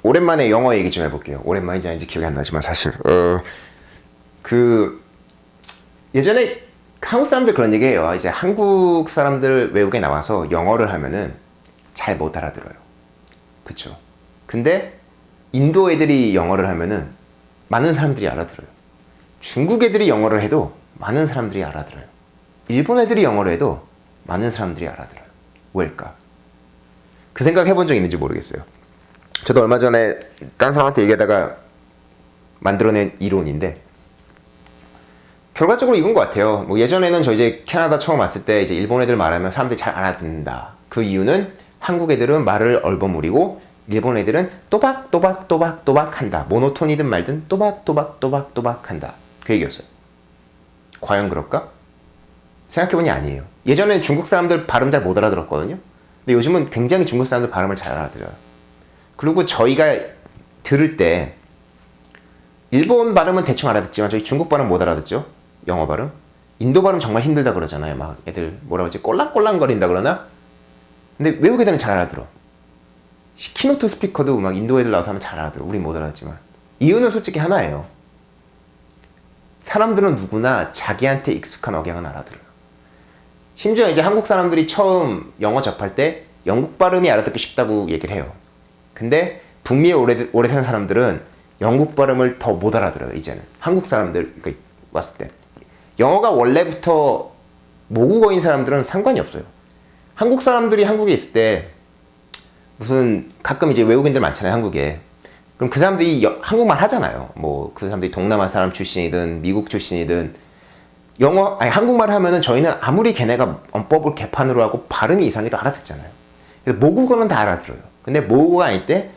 오랜만에 영어 얘기 좀 해볼게요. 오랜만인지 아닌지 기억이 안 나지만 사실 예전에 한국 사람들 그런 얘기해요. 이제 한국 사람들 외국에 나와서 영어를 하면은 잘 못 알아들어요. 그쵸? 근데 인도 애들이 영어를 하면은 많은 사람들이 알아들어요. 중국 애들이 영어를 해도 많은 사람들이 알아들어요. 일본 애들이 영어를 해도 많은 사람들이 알아들어요. 왜일까? 그 생각 해본 적 있는지 모르겠어요. 저도 얼마 전에 딴 사람한테 얘기하다가 만들어낸 이론인데 결과적으로 이건 것 같아요. 뭐 예전에는 저 이제 캐나다 처음 왔을 때 이제 일본 애들 말하면 사람들이 잘 알아듣는다. 그 이유는 한국 애들은 말을 얼버무리고 일본 애들은 또박또박 한다. 모노톤이든 말든 또박 한다. 그 얘기였어요. 과연 그럴까? 생각해보니 아니에요. 예전엔 중국 사람들 발음 잘 못 알아들었거든요. 근데 요즘은 굉장히 중국 사람들 발음을 잘 알아들어요. 그리고 저희가 들을 때 일본 발음은 대충 알아듣지만 저희 중국 발음 못 알아듣죠? 영어 발음? 인도 발음 정말 힘들다 그러잖아요. 막 애들 뭐라 그러지? 꼴랑꼴랑거린다 그러나? 근데 외국 애들은 잘 알아들어. 키노트 스피커도 막 인도 애들 나와서 하면 잘 알아들어. 우린 못 알아듣지만. 이유는 솔직히 하나예요. 사람들은 누구나 자기한테 익숙한 억양은 알아들어요. 심지어 이제 한국 사람들이 처음 영어 접할 때 영국 발음이 알아듣기 쉽다고 얘기를 해요. 근데 북미에 오래 사는 사람들은 영국 발음을 더 못 알아들어요. 이제는 한국 사람들 왔을 때 영어가 원래부터 모국어인 사람들은 상관이 없어요. 한국 사람들이 한국에 있을 때 무슨 가끔 이제 외국인들 많잖아요. 한국에. 그럼 그 사람들이 한국말 하잖아요. 뭐 그 사람들이 동남아 사람 출신이든 미국 출신이든 한국말 하면은 저희는 아무리 걔네가 언법을 개판으로 하고 발음이 이상해도 알아듣잖아요. 그래서 모국어는 다 알아들어요. 근데 모국어가 아닐 때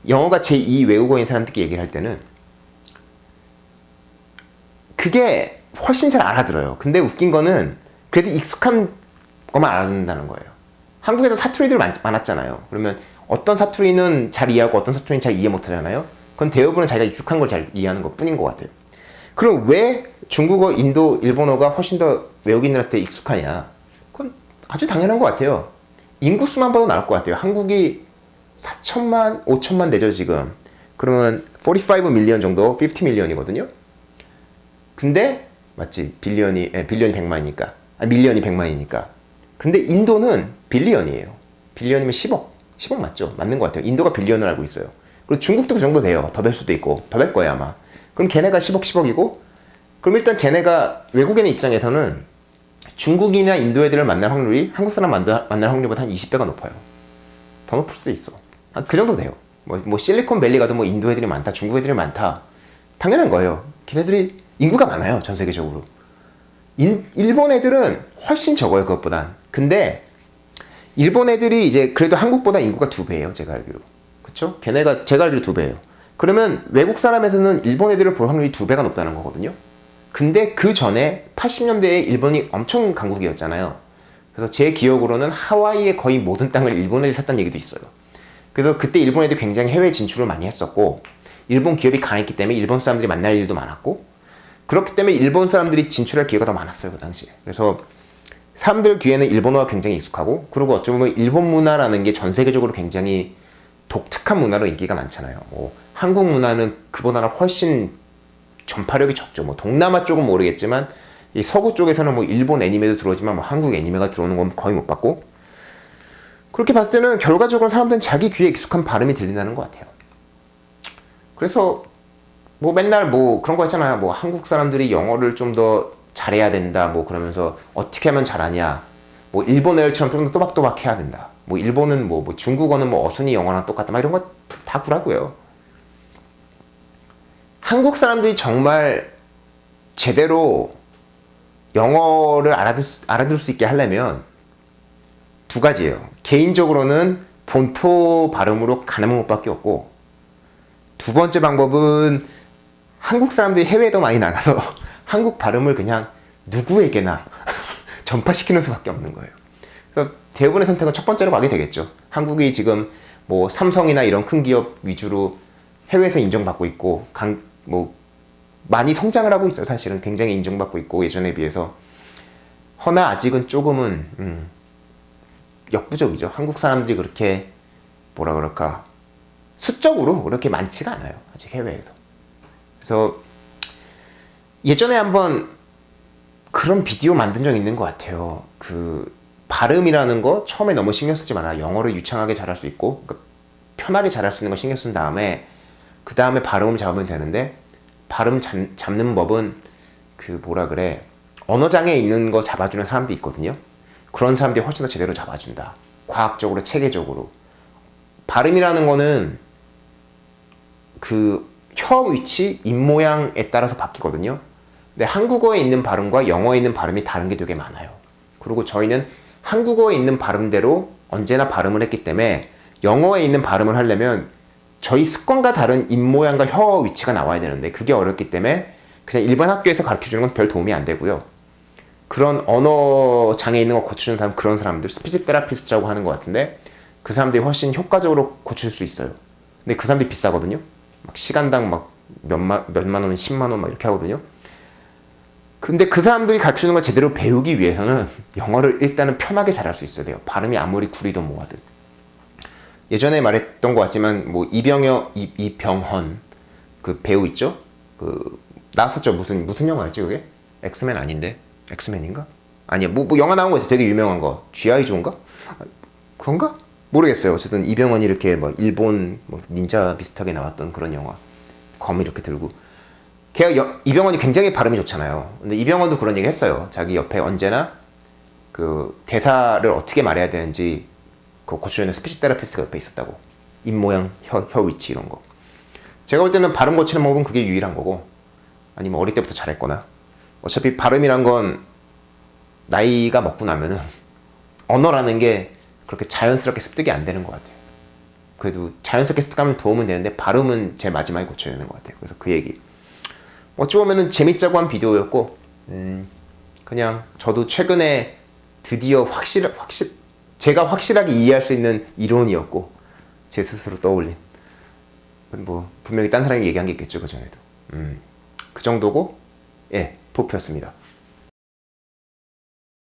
영어가 제2 외국어인 사람들끼리 얘기를 할 때는 그게 훨씬 잘 알아들어요. 근데 웃긴 거는 그래도 익숙한 것만 알아듣는다는 거예요. 한국에도 사투리들 많았잖아요. 그러면 어떤 사투리는 잘 이해하고 어떤 사투리는 잘 이해 못하잖아요. 그건 대부분은 자기가 익숙한 걸 잘 이해하는 것 뿐인 것 같아요. 그럼 왜 중국어, 인도, 일본어가 훨씬 더 외국인들한테 익숙하냐? 그건 아주 당연한 것 같아요. 인구수만 봐도 나올 것 같아요. 한국이 4천만, 5천만 되죠 지금. 그러면 45 밀리언 정도, 50 밀리언이거든요. 근데 맞지? 빌리언이 100만이니까. 밀리언이 100만이니까. 근데 인도는 빌리언이에요. 빌리언이면 10억 맞죠? 맞는 것 같아요. 인도가 빌리언을 알고 있어요. 그리고 중국도 그 정도 돼요. 더 될 수도 있고 더 될 거예요 아마. 그럼 걔네가 10억이고 그럼 일단 걔네가 외국인의 입장에서는 중국이나 인도 애들을 만날 확률이 한국 사람 만날 확률보다 한 20배가 높아요. 더 높을 수도 있어. 그 정도 돼요. 뭐 실리콘밸리 가도 뭐 인도 애들이 많다, 중국 애들이 많다. 당연한 거예요. 걔네들이 인구가 많아요, 전 세계적으로. 일본 애들은 훨씬 적어요, 그것보단. 근데 일본 애들이 이제 그래도 한국보다 인구가 2배예요, 제가 알기로. 그쵸? 걔네가 제가 알기로 2배예요. 그러면 외국 사람에서는 일본 애들을 볼 확률이 2배가 높다는 거거든요. 근데 그 전에 80년대에 일본이 엄청 강국이었잖아요. 그래서 제 기억으로는 하와이의 거의 모든 땅을 일본 애들이 샀다는 얘기도 있어요. 그래서 그때 일본 애들이 굉장히 해외 진출을 많이 했었고 일본 기업이 강했기 때문에 일본 사람들이 만날 일도 많았고 그렇기 때문에 일본 사람들이 진출할 기회가 더 많았어요, 그 당시에. 그래서 사람들 귀에는 일본어가 굉장히 익숙하고 그리고 어쩌면 일본 문화라는 게 전 세계적으로 굉장히 독특한 문화로 인기가 많잖아요. 뭐 한국 문화는 그보다는 훨씬 전파력이 적죠. 뭐 동남아 쪽은 모르겠지만 이 서구 쪽에서는 뭐 일본 애니메도 들어오지만 뭐 한국 애니메가 들어오는 건 거의 못 봤고 그렇게 봤을 때는 결과적으로 사람들은 자기 귀에 익숙한 발음이 들린다는 것 같아요. 그래서 뭐 맨날 뭐 그런 거 있잖아요. 뭐 한국 사람들이 영어를 좀 더 잘해야 된다. 뭐 그러면서 어떻게 하면 잘하냐. 뭐 일본 애들처럼 좀 더 또박또박 해야 된다. 뭐 일본은 뭐 중국어는 뭐 어순이 영어랑 똑같다. 막 이런 거 다 구라고요. 한국 사람들이 정말 제대로 영어를 알아들 수 있게 하려면 두 가지예요. 개인적으로는 본토 발음으로 가는 방법밖에 없고 두 번째 방법은 한국 사람들이 해외에도 많이 나가서 한국 발음을 그냥 누구에게나 전파시키는 수밖에 없는 거예요. 그래서 대부분의 선택은 첫 번째로 가게 되겠죠. 한국이 지금 뭐 삼성이나 이런 큰 기업 위주로 해외에서 인정받고 있고 뭐 많이 성장을 하고 있어요. 사실은 굉장히 인정받고 있고 예전에 비해서. 허나 아직은 조금은 역부족이죠. 한국 사람들이 그렇게 뭐라 그럴까 수적으로 그렇게 많지가 않아요. 아직 해외에서. 그래서 예전에 한번 그런 비디오 만든 적 있는 것 같아요. 그 발음이라는 거 처음에 너무 신경 쓰지 마라. 영어를 유창하게 잘할 수 있고 그러니까 편하게 잘할 수 있는 거 신경 쓴 다음에 그 다음에 발음을 잡으면 되는데 발음 잡는 법은 그 뭐라 그래 언어장애 있는 거 잡아주는 사람도 있거든요. 그런 사람들이 훨씬 더 제대로 잡아준다. 과학적으로 체계적으로. 발음이라는 거는 그 혀 위치, 입 모양에 따라서 바뀌거든요. 근데 한국어에 있는 발음과 영어에 있는 발음이 다른 게 되게 많아요. 그리고 저희는 한국어에 있는 발음대로 언제나 발음을 했기 때문에 영어에 있는 발음을 하려면 저희 습관과 다른 입 모양과 혀 위치가 나와야 되는데 그게 어렵기 때문에 그냥 일반 학교에서 가르쳐주는 건 별 도움이 안 되고요. 그런 언어 장애 있는 거 고쳐주는 사람, 그런 사람들 스피치 테라피스트라고 하는 것 같은데 그 사람들이 훨씬 효과적으로 고칠 수 있어요. 근데 그 사람들이 비싸거든요. 막 시간당 막 몇만 원, 10만 원 막 이렇게 하거든요. 근데 그 사람들이 가르치는 걸 제대로 배우기 위해서는 영어를 일단은 편하게 잘할 수 있어야 돼요. 발음이 아무리 구리든 뭐하든. 예전에 말했던 것 같지만 뭐 이병헌 그 배우 있죠? 그 나왔었죠. 무슨 영화였지 그게? 엑스맨 아닌데? 엑스맨인가? 아니야. 뭐 영화 나온 거 있어. 되게 유명한 거. G.I. 조인가? 그런가? 모르겠어요. 어쨌든 이병헌이 이렇게 뭐 일본 뭐 닌자 비슷하게 나왔던 그런 영화. 검 이렇게 들고. 이병헌이 굉장히 발음이 좋잖아요. 근데 이병헌도 그런 얘기 했어요. 자기 옆에 언제나 그 대사를 어떻게 말해야 되는지 그 고쳐주는 스피치 테라피스트가 옆에 있었다고. 입 모양, 혀 위치 이런 거. 제가 볼 때는 발음 고치는 방법은 그게 유일한 거고 아니면 어릴 때부터 잘했거나 어차피 발음이란 건 나이가 먹고 나면은 언어라는 게 그렇게 자연스럽게 습득이 안 되는 것 같아요. 그래도 자연스럽게 습득하면 도움은 되는데 발음은 제일 마지막에 고쳐야 되는 것 같아요. 그래서 그 얘기. 어찌 보면은 재밌자고 한 비디오였고 그냥 저도 최근에 드디어 제가 확실하게 이해할 수 있는 이론이었고 제 스스로 떠올린 뭐 분명히 딴 사람이 얘기한 게 있겠죠. 그 전에도 그 정도고 예, 포프였습니다.